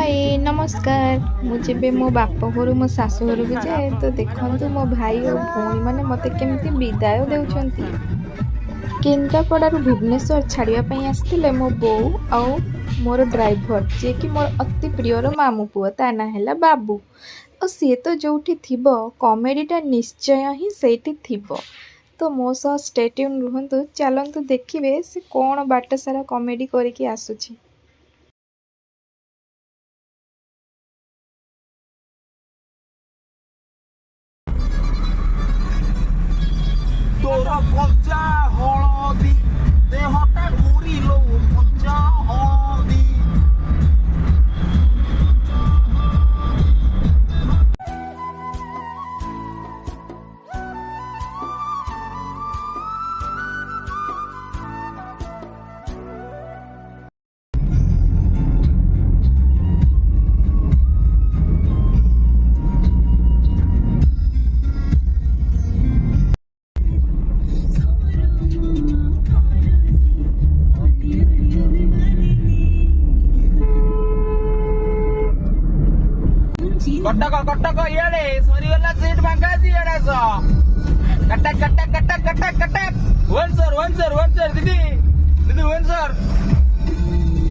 हाय नमस्कार मुझे मो बाप घर मो शाशु घर को जाए तो देखो मो भाई और भौणी मैंने मत केमती विदाय देउछंती। केन्द्रापड़ारू भुवनेश्वर छाड़ियापाई आसते मो बो आउ मोर ड्राइवर जे कि मोर अति प्रियर मामू पुओ ता ना है बाबू और सी तो जो कमेडीटा निश्चय ही सेठी थिबो। तो मो सह स्टे ट्यून रुहतु चलतु देखिए से कौन बाट सारा कमेडी करके आसुची। तोर पंचा हलदी देहटा घूरिलो पंचा हलदी कटक इे सरीगला सीट भांगा कटक कटक कटक कटक कटक वन सर दीदी दीदी वन सर